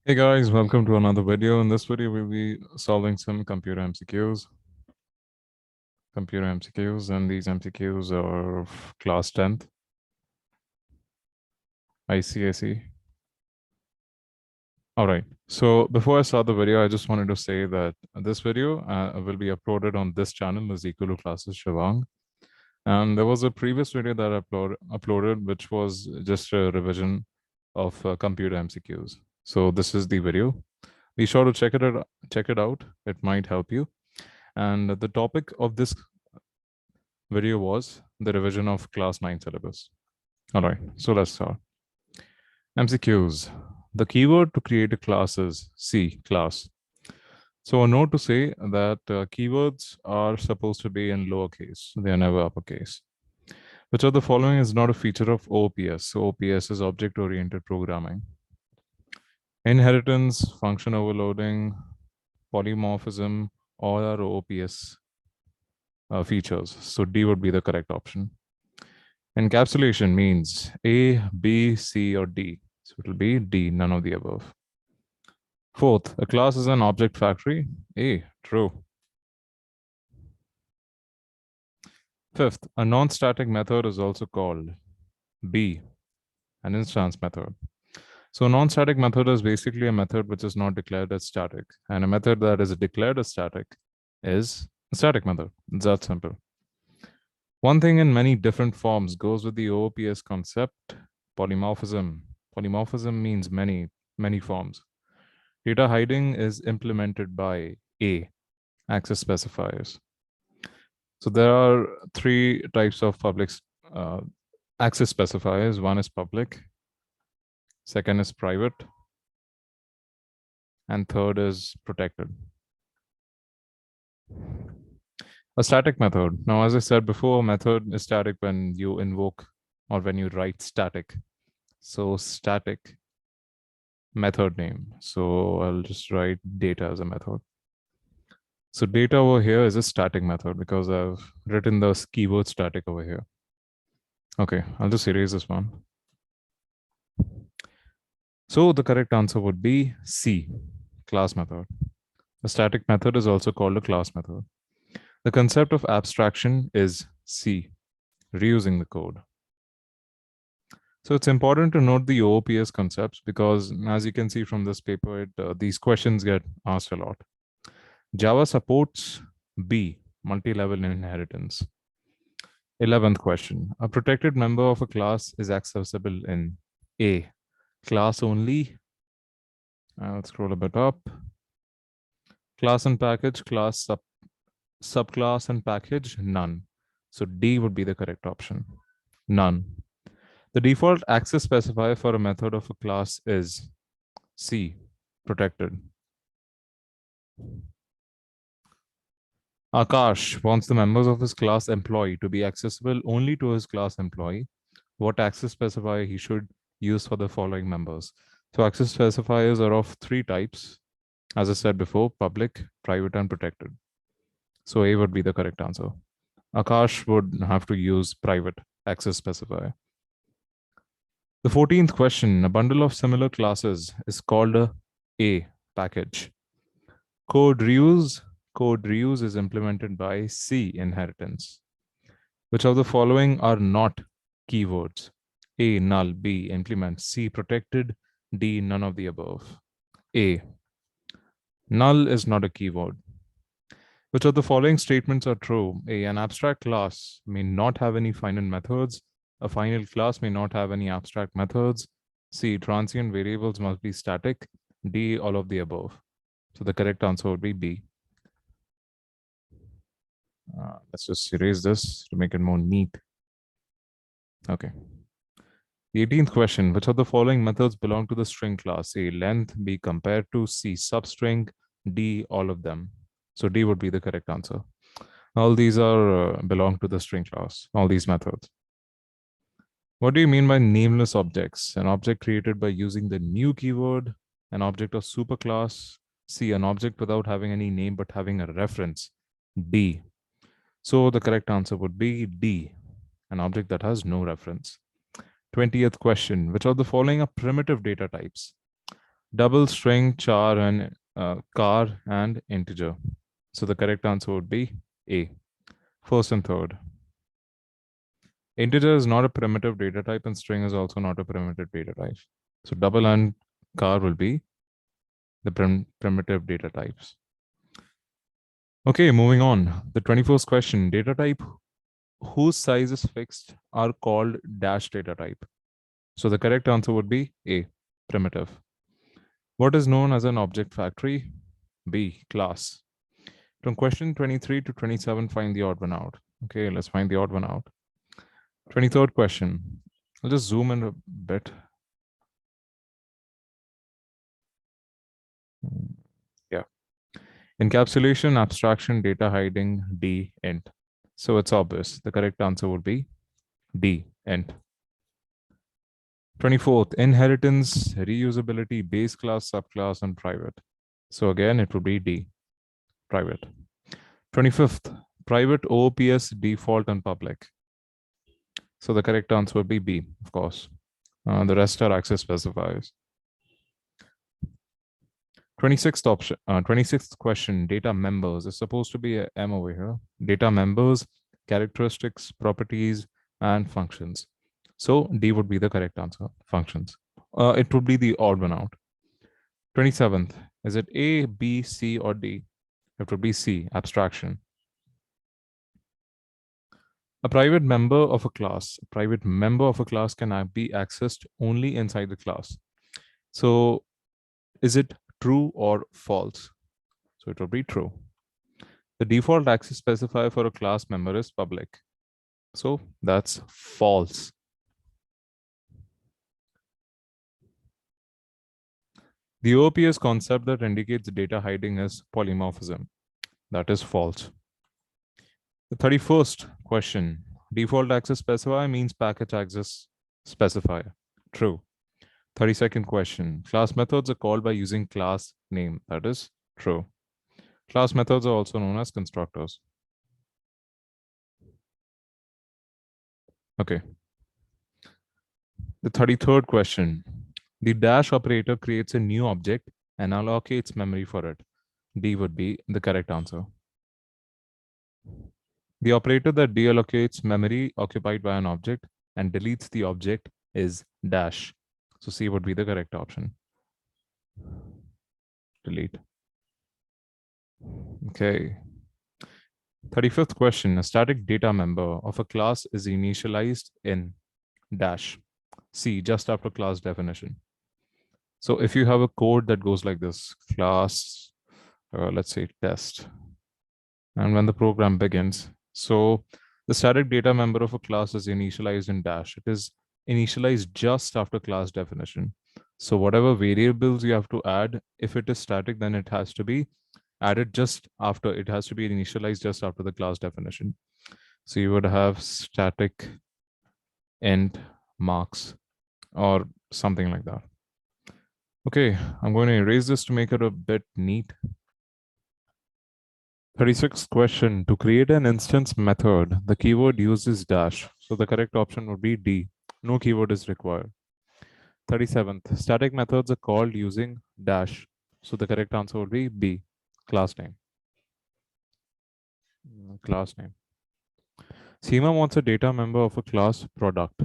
Hey guys, welcome to another video. In this video, we'll be solving some computer MCQs. And these MCQs are of class 10th, ICSE. All right, so before I start the video, I just wanted to say that this video will be uploaded on this channel as Equal to Classes Shivang. And there was a previous video that I uploaded, which was just a revision of computer MCQs. So this is the video. Be sure to check it out. It might help you. And the topic of this video was the revision of class 9 syllabus. All right, so let's start. MCQs. The keyword to create a class is C, class. So a note to say that keywords are supposed to be in lowercase. They are never uppercase. Which of the following is not a feature of OOPS? So OOPS is object-oriented programming. Inheritance, function overloading, polymorphism, all are OOPS features. So D would be the correct option. Encapsulation means A, B, C, or D. So it will be D, none of the above. Fourth, a class is an object factory. A, true. Fifth, a non-static method is also called B, an instance method. So a non-static method is basically a method which is not declared as static. And a method that is declared as static is a static method. It's that simple. One thing in many different forms goes with the OOPS concept, polymorphism. Polymorphism means many forms. Data hiding is implemented by A, access specifiers. So there are three types of public access specifiers. One is public, second is private, and third is protected. A static method. Now, as I said before, a method is static when you invoke or when you write static. So static method name. So I'll just write data as a method. So data over here is a static method because I've written the keyword static over here. Okay, I'll just erase this one. So the correct answer would be C, class method. A static method is also called a class method. The concept of abstraction is C, reusing the code. So it's important to note the OOPS concepts because as you can see from this paper, these questions get asked a lot. Java supports B, multi-level inheritance. 11th question. A protected member of a class is accessible in A, class only. Let's scroll a bit up. Class and package, class subclass and package, none. So D would be the correct option. None. The default access specifier for a method of a class is C, protected. Akash wants the members of his class employee to be accessible only to his class employee. What access specifier he should use for the following members? So access specifiers are of three types. As I said before, public, private, and protected. So A would be the correct answer. Akash would have to use private access specifier. The 14th question, a bundle of similar classes is called a package. Code reuse is implemented by C, inheritance. Which of the following are not keywords? A, null, B, implement, C, protected, D, none of the above. A, null is not a keyword. Which of the following statements are true? A, an abstract class may not have any final methods. A final class may not have any abstract methods. C, transient variables must be static. D, all of the above. So the correct answer would be B. Let's just erase this to make it more neat. Okay. The 18th question, which of the following methods belong to the string class? A, length, B, compared to, C, substring, D, all of them. So D would be the correct answer. All these are belong to the string class, all these methods. What do you mean by nameless objects? An object created by using the new keyword, an object of superclass. C, an object without having any name but having a reference. D. So the correct answer would be D, an object that has no reference. 20th question, which of the following are primitive data types? Double string, char and car and integer. So the correct answer would be A, first and third. Integer is not a primitive data type and string is also not a primitive data type. So double and car will be the primitive data types. Okay, moving on. The 21st question, data type whose size is fixed are called dash data type. So the correct answer would be A, primitive. What is known as an object factory? B, class. From question 23 to 27, find the odd one out. Okay, let's find the odd one out. 23rd question. I'll just zoom in a bit. Yeah. Encapsulation, abstraction, data hiding, D, int. So it's obvious. The correct answer would be D, int. 24th, inheritance, reusability, base class, subclass, and private. So again, it would be D, private. 25th, private OOPS, default, and public. So the correct answer would be B, of course. The rest are access specifiers. 26th option, 26th question, data members is supposed to be a M over here. Data members, characteristics, properties, and functions. So D would be the correct answer, functions. It would be the odd one out. 27th, is it A, B, C, or D? It would be C, abstraction. A private member of a class can be accessed only inside the class. So is it true or false? So it will be true. The default access specifier for a class member is public. So that's false. The OOPS concept that indicates data hiding is polymorphism. That is false. The 31st question, default access specifier means package access specifier. True. 32nd question, class methods are called by using class name. That is true. Class methods are also known as constructors. Okay. The 33rd question, the dash operator creates a new object and allocates memory for it. D would be the correct answer. The operator that deallocates memory occupied by an object and deletes the object is dash. So C would be the correct option. Delete. Okay. 35th question. A static data member of a class is initialized in dash. C, just after class definition. So if you have a code that goes like this, class, let's say test, and when the program begins, so the static data member of a class is initialized in dash. It is initialized just after class definition. So whatever variables you have to add, if it is static, then it has to be added just after, it has to be initialized just after the class definition. So you would have static int marks or something like that. Okay, I'm going to erase this to make it a bit neat. 36th question. To create an instance method, the keyword used is dash. So the correct option would be D. No keyword is required. 37th. Static methods are called using dash. So the correct answer would be B. Class name. Class name. Seema wants a data member of a class product.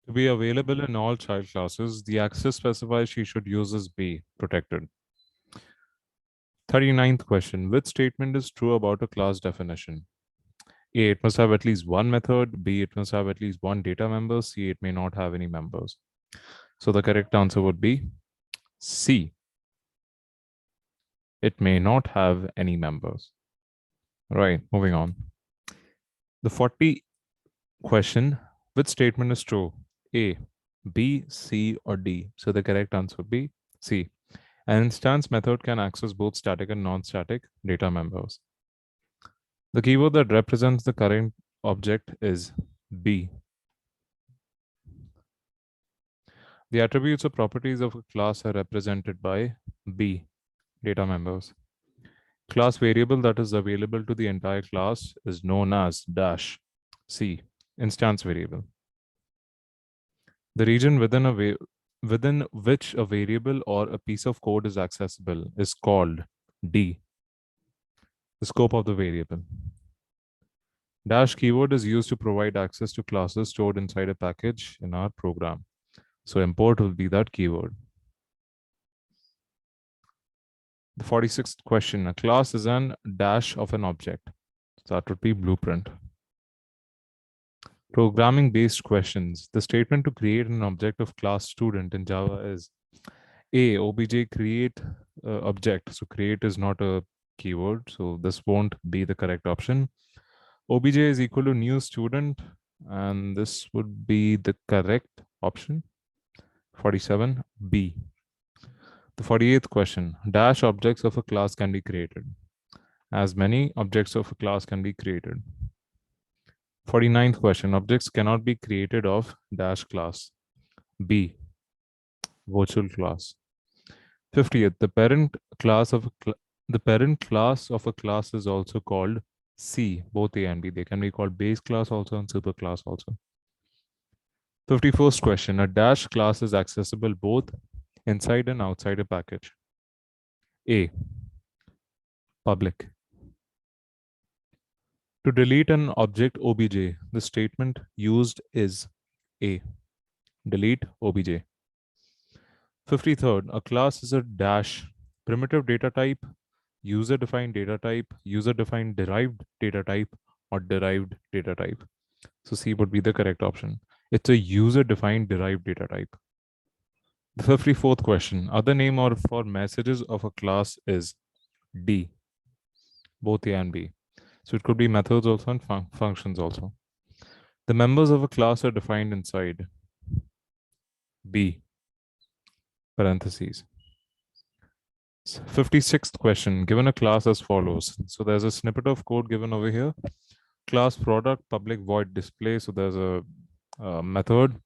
To be available in all child classes, the access specifier she should use is B, protected. 39th question. Which statement is true about a class definition? A, it must have at least one method. B, it must have at least one data member. C, it may not have any members. So the correct answer would be C. It may not have any members. Right, moving on. The 40th question, which statement is true? A, B, C, or D? So the correct answer would be C. An instance method can access both static and non-static data members. The keyword that represents the current object is B. The attributes or properties of a class are represented by B, data members. Class variable that is available to the entire class is known as dash. C, instance variable. The region within a within which a variable or a piece of code is accessible is called D, the scope of the variable. Dash keyword is used to provide access to classes stored inside a package in our program. So import will be that keyword. The 46th question, a class is an dash of an object. So that would be blueprint. Programming based questions. The statement to create an object of class student in Java is A, obj create object. So create is not a keyword. So this won't be the correct option. Obj is equal to new student. And this would be the correct option. 47, B. The 48th question, dash objects of a class can be created. As many objects of a class can be created. 49th question, objects cannot be created of dash class. B, virtual class. 50th, the parent class of a class is also called C, both A and B. They can be called base class also and super class also. 51st question, a dash class is accessible both inside and outside a package. A, public. To delete an object obj, the statement used is A, delete obj. 53rd, a class is a dash primitive data type, user-defined data type, user-defined derived data type, or derived data type. So C would be the correct option. It's a user-defined derived data type. The 54th question, other name or for messages of a class is D, both A and B. So it could be methods also and functions also. The members of a class are defined inside B, parentheses. 56th question, given a class as follows. So there's a snippet of code given over here. Class product public void display. So there's a method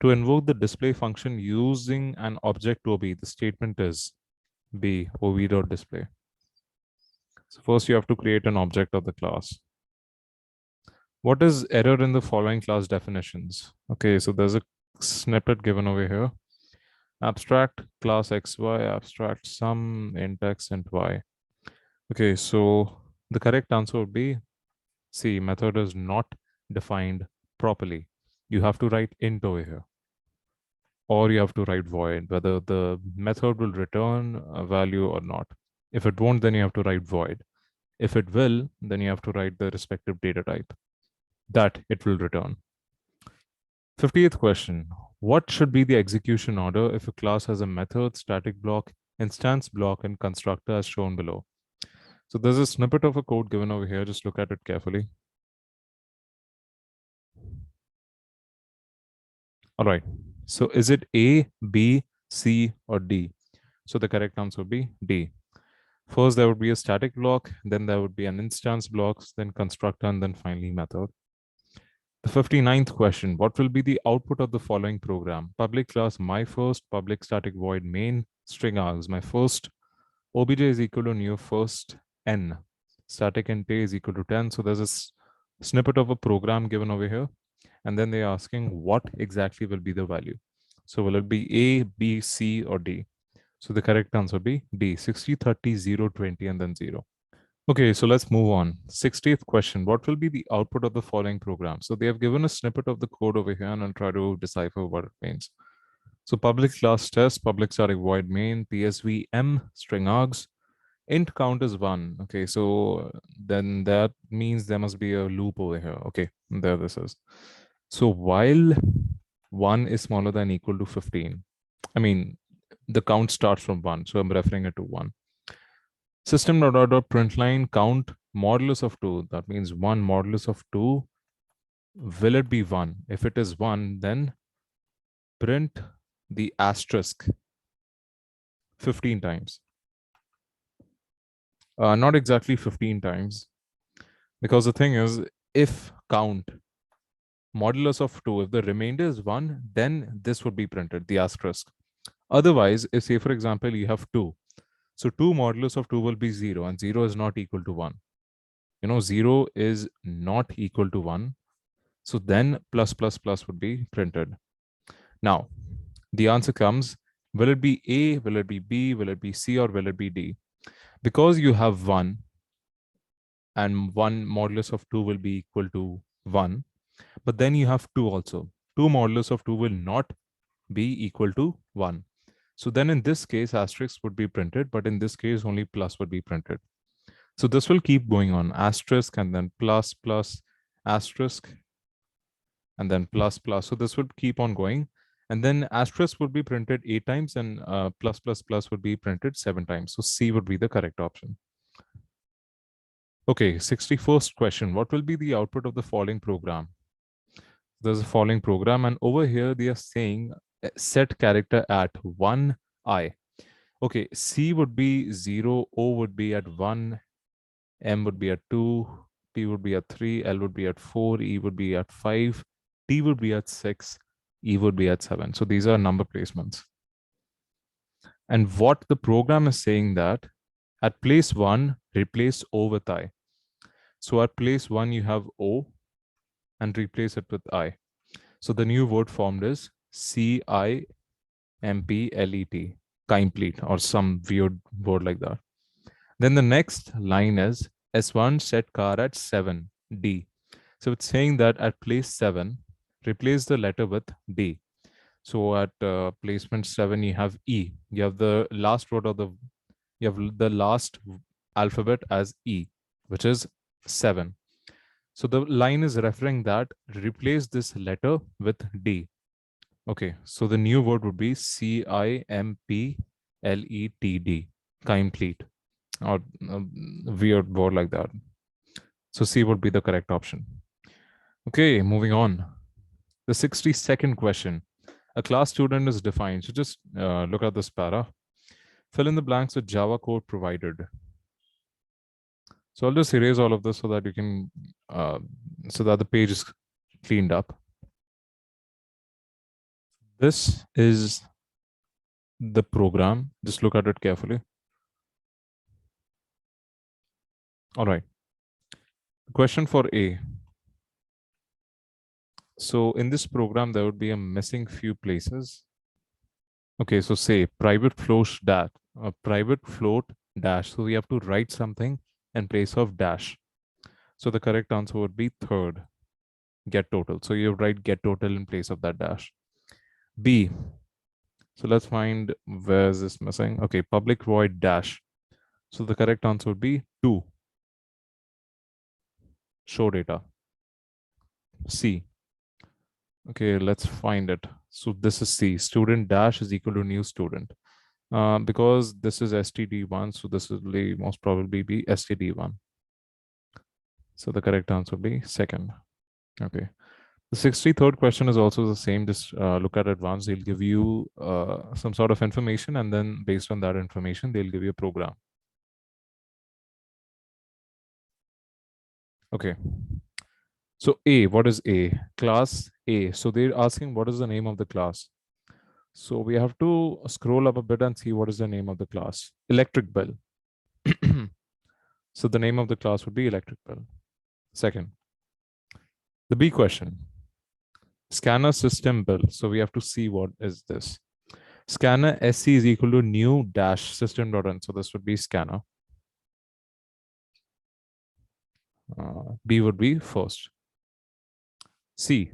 to invoke the display function using an object OB. The statement is B, OB.display. So first you have to create an object of the class. What is error in the following class definitions? Okay, so there's a snippet given over here. Abstract class xy, abstract sum, int x, int y. Okay, so the correct answer would be C, method is not defined properly. You have to write int over here. Or you have to write void, whether the method will return a value or not. If it won't, then you have to write void. If it will, then you have to write the respective data type that it will return. 50th question. What should be the execution order if a class has a method, static block, instance block, and constructor as shown below? So there's a snippet of a code given over here. Just look at it carefully. All right. So is it A, B, C, or D? So the correct answer would be D. First, there would be a static block, then there would be an instance blocks, then constructor, and then finally method. The 59th question, what will be the output of the following program? Public class my first, public static void main, string args. My first obj is equal to new first n. Static int a is equal to 10. So there's a snippet of a program given over here. And then they're asking what exactly will be the value. So will it be A, B, C, or D? So the correct answer would be D, 60, 30, 0, 20, and then 0. Okay, so let's move on. 60th question. What will be the output of the following program? So they have given a snippet of the code over here and I'll try to decipher what it means. So public class test, public static void main, PSV m, string args, int count is 1. Okay, so then that means there must be a loop over here. Okay, there this is. So while 1 is smaller than equal to 15, I mean, the count starts from 1. So I'm referring it to 1. System.out.println count modulus of 2. That means 1 modulus of 2. Will it be 1? If it is 1, then print the asterisk 15 times. Not exactly 15 times. Because the thing is, if count modulus of 2, if the remainder is 1, then this would be printed, the asterisk. Otherwise, if say, for example, you have 2. So 2 modulus of 2 will be 0 and 0 is not equal to 1. 0 is not equal to 1. So then plus plus plus would be printed. Now, The answer comes, will it be A, will it be B, will it be C, or will it be D? Because you have 1 and 1 modulus of 2 will be equal to 1, but then you have 2 also. 2 modulus of 2 will not be equal to 1. So then in this case, asterisk would be printed, but in this case, only plus would be printed. So this will keep going on, asterisk and then plus, plus, asterisk, and then plus, plus. So this would keep on going. And then asterisk would be printed 8 times and plus, plus, plus would be printed 7 times. So C would be the correct option. Okay, 61st question. What will be the output of the following program? There's a following program, and over here they are saying set character at 1i. Okay, C would be 0, O would be at 1, M would be at 2, P would be at 3, L would be at 4, E would be at 5, T would be at 6, E would be at 7. So these are number placements. And what the program is saying that at place 1, replace O with I. So at place 1, you have O and replace it with I. So the new word formed is CIMPLET, complete, or some weird word like that. Then the next line is S1 set car at 7, D. So it's saying that at place 7, replace the letter with D. So at placement 7, you have E. You have the last word of you have the last alphabet as E, which is 7. So the line is referring that replace this letter with D. Okay, so the new word would be CIMPLETD, complete, or a weird word like that. So C would be the correct option. Okay, moving on. The 62nd question. A class student is defined. So just look at this para. Fill in the blanks with Java code provided. So I'll just erase all of this so that you can, so that the page is cleaned up. This is the program. Just look at it carefully. All right. Question for A. So in this program, there would be a missing few places. Okay, so say private float dash, private float dash. So we have to write something in place of dash. So the correct answer would be third, get total. So you write get total in place of that dash. B. So let's find where is this missing. Okay, public void dash. So the correct answer would be 2. Show data. C. Okay, let's find it. So this is C. Student dash is equal to new student. Because this is std1, so this will most probably be std1. So the correct answer would be second. Okay. The 63rd question is also the same. Just look at it once. They'll give you some sort of information, and then based on that information, they'll give you a program. Okay. So A, what is A? Class A. So they're asking what is the name of the class. So we have to scroll up a bit and see what is the name of the class. Electric Bell. So the name of the class would be Electric Bell. Second. The B question. Scanner system bill. So we have to see what is this. Scanner SC is equal to new dash system.in. So this would be scanner. B would be first. C.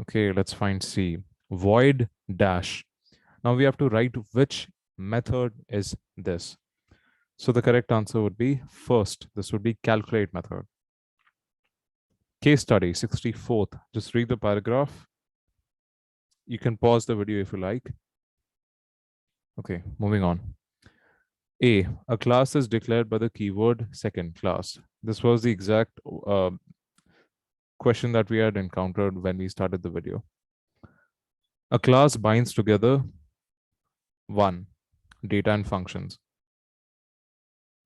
Okay, let's find C. Void dash. Now we have to write which method is this. So the correct answer would be first. This would be calculate method. Case study 64th. Just read the paragraph. You can pause the video if you like. Okay, moving on. A class is declared by the keyword second class. This was the exact question that we had encountered when we started the video. A class binds together one, data and functions.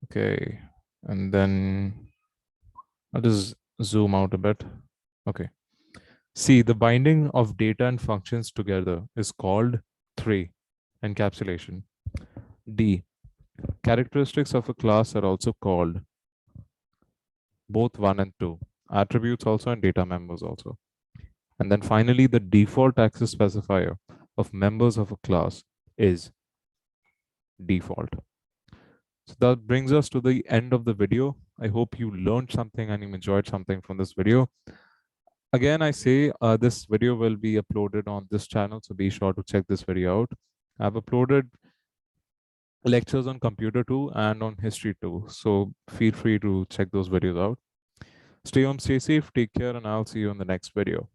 Okay, and then I'll just zoom out a bit. Okay. See, the binding of data and functions together is called three, encapsulation. D, characteristics of a class are also called both 1 and 2, attributes also and data members also. And then finally, the default access specifier of members of a class is default. So that brings us to the end of the video. I hope you learned something and you enjoyed something from this video. Again, I say this video will be uploaded on this channel, so be sure to check this video out. I've uploaded lectures on computer too and on history too, so feel free to check those videos out. Stay home, stay safe, take care, and I'll see you in the next video.